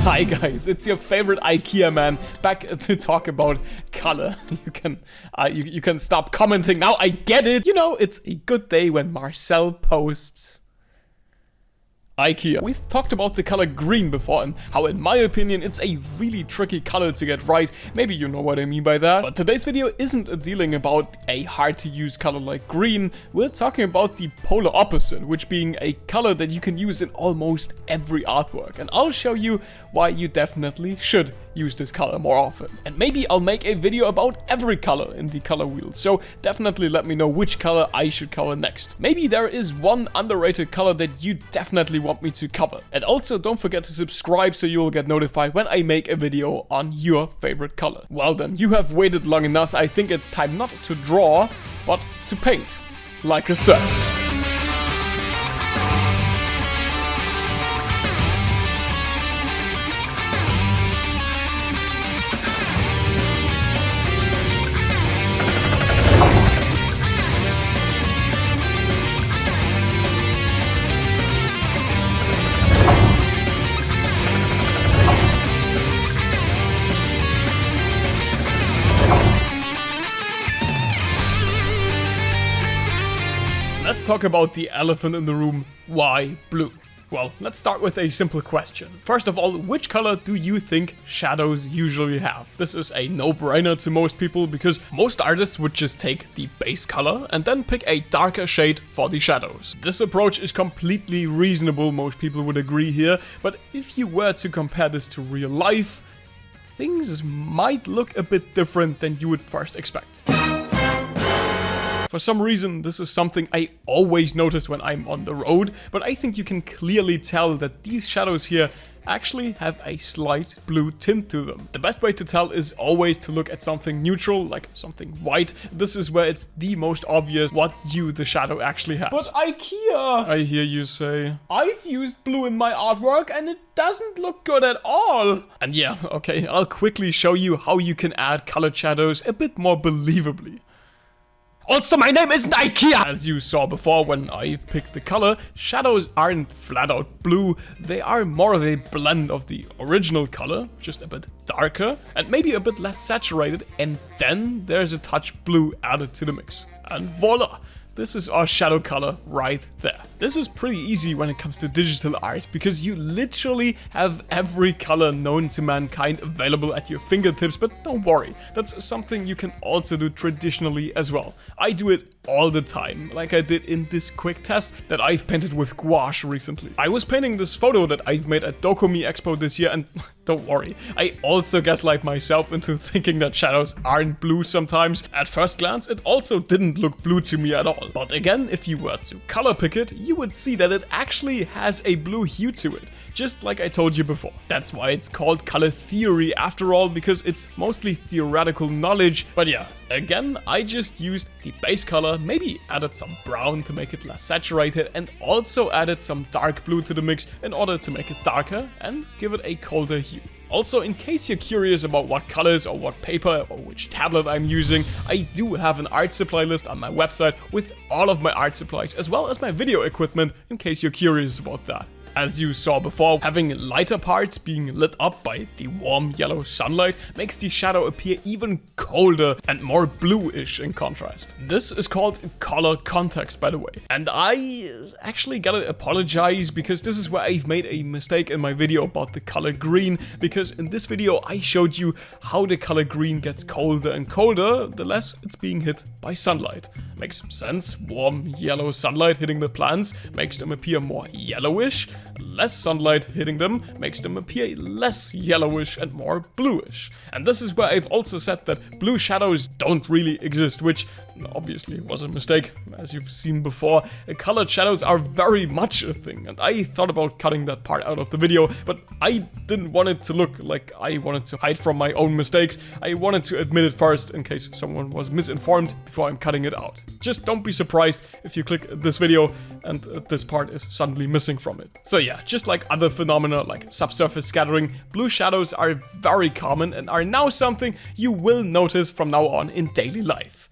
Hi guys, it's your favorite IKEA man back to talk about color. You can stop commenting now. I get it. You know, it's a good day when Marcel posts IKEA. We've talked about the color green before and how, in my opinion, it's a really tricky color to get right. Maybe you know what I mean by that. But today's video isn't dealing about a hard to use color like green. We're talking about the polar opposite, which being a color that you can use in almost every artwork. And I'll show you why you definitely should use this color more often. And maybe I'll make a video about every color in the color wheel, so definitely let me know which color I should cover next. Maybe there is one underrated color that you definitely want me to cover. And also don't forget to subscribe so you'll get notified when I make a video on your favorite color. Well then, you have waited long enough. I think it's time not to draw, but to paint. Like a sir. Let's talk about the elephant in the room. Why blue? Well, let's start with a simple question. First of all, which color do you think shadows usually have? This is a no-brainer to most people because most artists would just take the base color and then pick a darker shade for the shadows. This approach is completely reasonable, most people would agree here, but if you were to compare this to real life, things might look a bit different than you would first expect. For some reason, this is something I always notice when I'm on the road, but I think you can clearly tell that these shadows here actually have a slight blue tint to them. The best way to tell is always to look at something neutral, like something white. This is where it's the most obvious what hue the shadow actually has. But IKEA! I hear you say. I've used blue in my artwork and it doesn't look good at all. And yeah, okay, I'll quickly show you how you can add colored shadows a bit more believably. Also, my name isn't IKEA! As you saw before when I've picked the color, shadows aren't flat out blue, they are more of a blend of the original color, just a bit darker, and maybe a bit less saturated, and then there's a touch blue added to the mix. And voila! This is our shadow color right there. This is pretty easy when it comes to digital art because you literally have every color known to mankind available at your fingertips, but don't worry, that's something you can also do traditionally as well. I do it all the time, like I did in this quick test that I've painted with gouache recently. I was painting this photo that I've made at Dokumi Expo this year, and don't worry, I also gaslight myself into thinking that shadows aren't blue sometimes. At first glance, it also didn't look blue to me at all. But again, if you were to color pick it, you would see that it actually has a blue hue to it, just like I told you before. That's why it's called color theory after all, because it's mostly theoretical knowledge. But yeah, again, I just used the base color, maybe added some brown to make it less saturated, and also added some dark blue to the mix in order to make it darker and give it a colder hue. Also, in case you're curious about what colors or what paper or which tablet I'm using, I do have an art supply list on my website with all of my art supplies as well as my video equipment in case you're curious about that. As you saw before, having lighter parts being lit up by the warm yellow sunlight makes the shadow appear even colder and more bluish in contrast. This is called color context, by the way. And I actually gotta apologize because this is where I've made a mistake in my video about the color green, because in this video I showed you how the color green gets colder and colder the less it's being hit by sunlight. Makes sense, warm yellow sunlight hitting the plants makes them appear more yellowish. Less sunlight hitting them makes them appear less yellowish and more bluish. And this is where I've also said that blue shadows don't really exist, which obviously was a mistake, as you've seen before. Colored shadows are very much a thing, and I thought about cutting that part out of the video, but I didn't want it to look like I wanted to hide from my own mistakes. I wanted to admit it first in case someone was misinformed before I'm cutting it out. Just don't be surprised if you click this video and this part is suddenly missing from it. So yeah, just like other phenomena like subsurface scattering, blue shadows are very common and are now something you will notice from now on in daily life.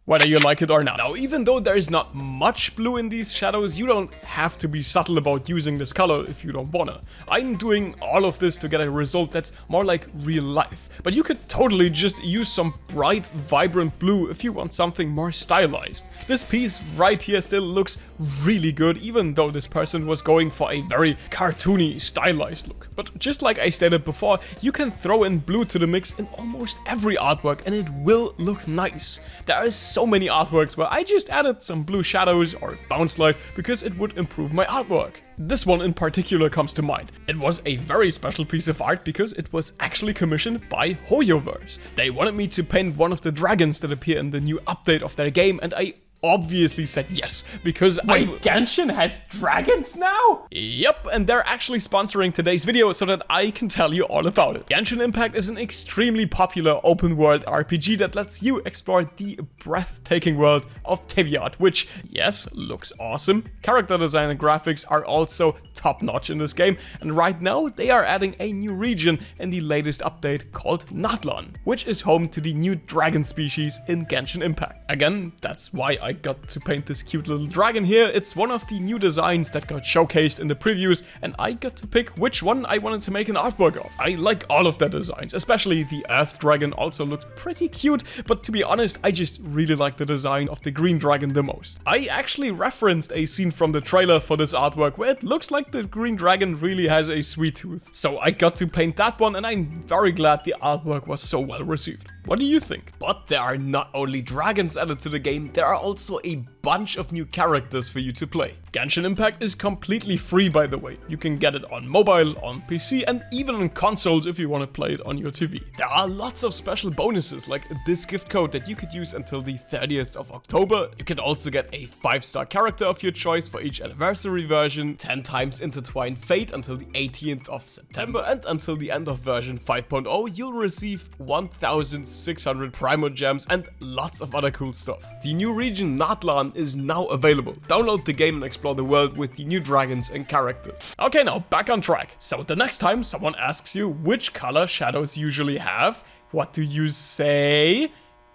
whether you like it or not. Now, even though there is not much blue in these shadows, you don't have to be subtle about using this color if you don't wanna. I'm doing all of this to get a result that's more like real life, but you could totally just use some bright, vibrant blue if you want something more stylized. This piece right here still looks really good, even though this person was going for a very cartoony, stylized look. But just like I stated before, you can throw in blue to the mix in almost every artwork and it will look nice. There are so many artworks where I just added some blue shadows or bounce light because it would improve my artwork. This one in particular comes to mind. It was a very special piece of art because it was actually commissioned by HoYoverse. They wanted me to paint one of the dragons that appear in the new update of their game, and I obviously said yes, because Genshin has dragons now? Yep, and they're actually sponsoring today's video so that I can tell you all about it. Genshin Impact is an extremely popular open world RPG that lets you explore the breathtaking world of Teviot, which, yes, looks awesome. Character design and graphics are also top-notch in this game, and right now they are adding a new region in the latest update called Natlan, which is home to the new dragon species in Genshin Impact. Again, that's why I got to paint this cute little dragon here. It's one of the new designs that got showcased in the previews, and I got to pick which one I wanted to make an artwork of. I like all of their designs, especially the Earth Dragon also looked pretty cute, but to be honest, I just really like the design of the Green Dragon the most. I actually referenced a scene from the trailer for this artwork where it looks like the Green Dragon really has a sweet tooth. So I got to paint that one, and I'm very glad the artwork was so well received. What do you think? But there are not only dragons added to the game, there are also a bunch of new characters for you to play. Genshin Impact is completely free, by the way. You can get it on mobile, on PC, and even on consoles if you want to play it on your TV. There are lots of special bonuses, like this gift code that you could use until the 30th of October. You can also get a 5-star character of your choice for each anniversary version, 10 times intertwined fate until the 18th of September, and until the end of version 5.0, you'll receive 1,600 Primo Gems and lots of other cool stuff. The new region Natlan is now available. Download the game and explore the world with the new dragons and characters. Okay, now back on track. So the next time someone asks you which color shadows usually have, what do you say?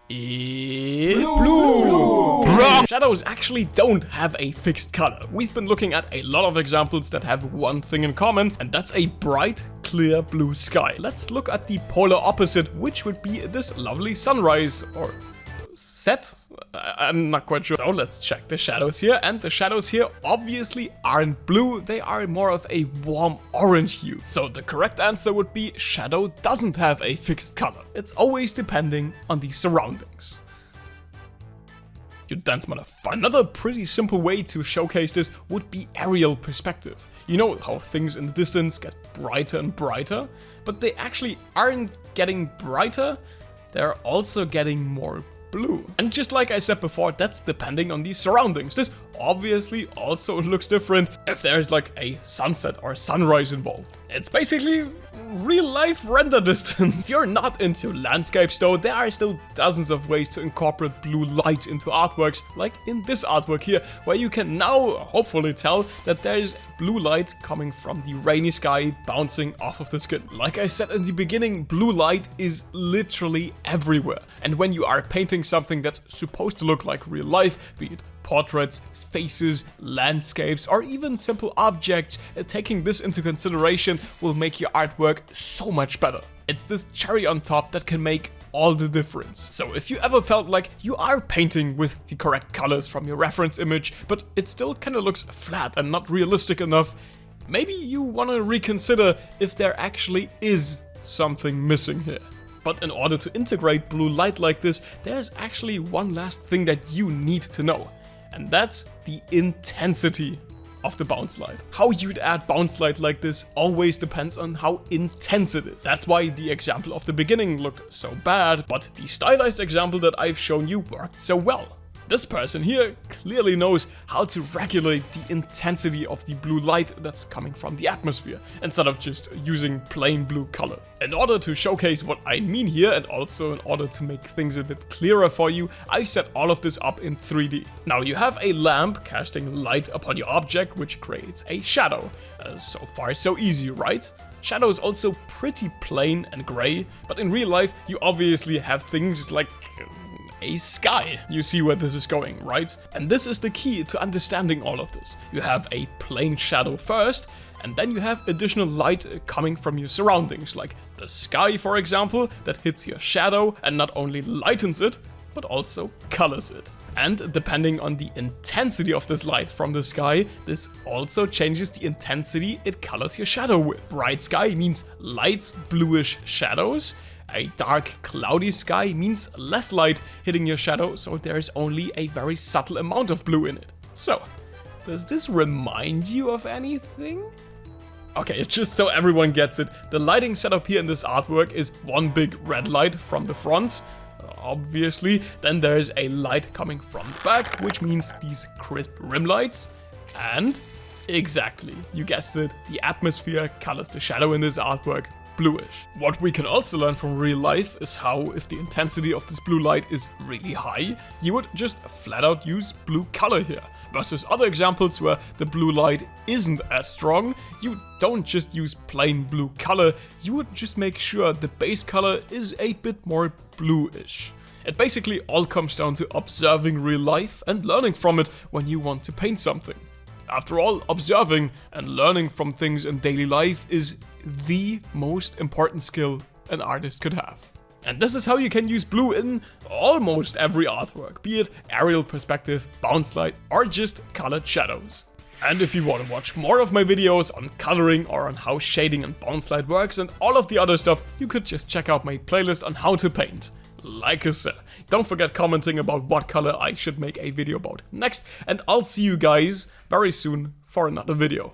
It's blue. Shadows actually don't have a fixed color. We've been looking at a lot of examples that have one thing in common, and that's a bright, clear blue sky. Let's look at the polar opposite, which would be this lovely sunrise or set. I'm not quite sure. So let's check the shadows here, and the shadows here obviously aren't blue, they are more of a warm orange hue. So the correct answer would be shadow doesn't have a fixed color. It's always depending on the surroundings. You dance motherfucker. Another pretty simple way to showcase this would be aerial perspective. You know how things in the distance get brighter and brighter, but they actually aren't getting brighter, they're also getting more blue. And just like I said before, that's depending on the surroundings. This obviously also looks different if there's like a sunset or sunrise involved. It's basically real life render distance. If you're not into landscapes though, there are still dozens of ways to incorporate blue light into artworks, like in this artwork here, where you can now hopefully tell that there is blue light coming from the rainy sky bouncing off of the skin. Like I said in the beginning, blue light is literally everywhere. And when you are painting something that's supposed to look like real life, be it portraits, faces, landscapes, or even simple objects, taking this into consideration will make your artwork so much better. It's this cherry on top that can make all the difference. So if you ever felt like you are painting with the correct colors from your reference image, but it still kind of looks flat and not realistic enough, maybe you want to reconsider if there actually is something missing here. But in order to integrate blue light like this, there's actually one last thing that you need to know. And that's the intensity of the bounce light. How you'd add bounce light like this always depends on how intense it is. That's why the example of the beginning looked so bad, but the stylized example that I've shown you worked so well. This person here clearly knows how to regulate the intensity of the blue light that's coming from the atmosphere, instead of just using plain blue color. In order to showcase what I mean here, and also in order to make things a bit clearer for you, I set all of this up in 3D. Now you have a lamp casting light upon your object, which creates a shadow. So far so easy, right? Shadow is also pretty plain and gray, but in real life you obviously have things like a sky. You see where this is going, right? And this is the key to understanding all of this. You have a plain shadow first, and then you have additional light coming from your surroundings, like the sky, for example, that hits your shadow and not only lightens it, but also colors it. And depending on the intensity of this light from the sky, this also changes the intensity it colors your shadow with. Bright sky means light bluish shadows. A dark cloudy sky means less light hitting your shadow, so there is only a very subtle amount of blue in it. So, does this remind you of anything? Okay, just so everyone gets it, the lighting setup here in this artwork is one big red light from the front, obviously, then there's a light coming from the back, which means these crisp rim lights, and exactly, you guessed it, the atmosphere colors the shadow in this artwork bluish. What we can also learn from real life is how, if the intensity of this blue light is really high, you would just flat out use blue color here. Versus other examples where the blue light isn't as strong, you don't just use plain blue color, you would just make sure the base color is a bit more bluish. It basically all comes down to observing real life and learning from it when you want to paint something. After all, observing and learning from things in daily life is the most important skill an artist could have. And this is how you can use blue in almost every artwork, be it aerial perspective, bounce light, or just colored shadows. And if you want to watch more of my videos on coloring or on how shading and bounce light works and all of the other stuff, you could just check out my playlist on how to paint. Like I said, don't forget commenting about what color I should make a video about next, and I'll see you guys very soon for another video.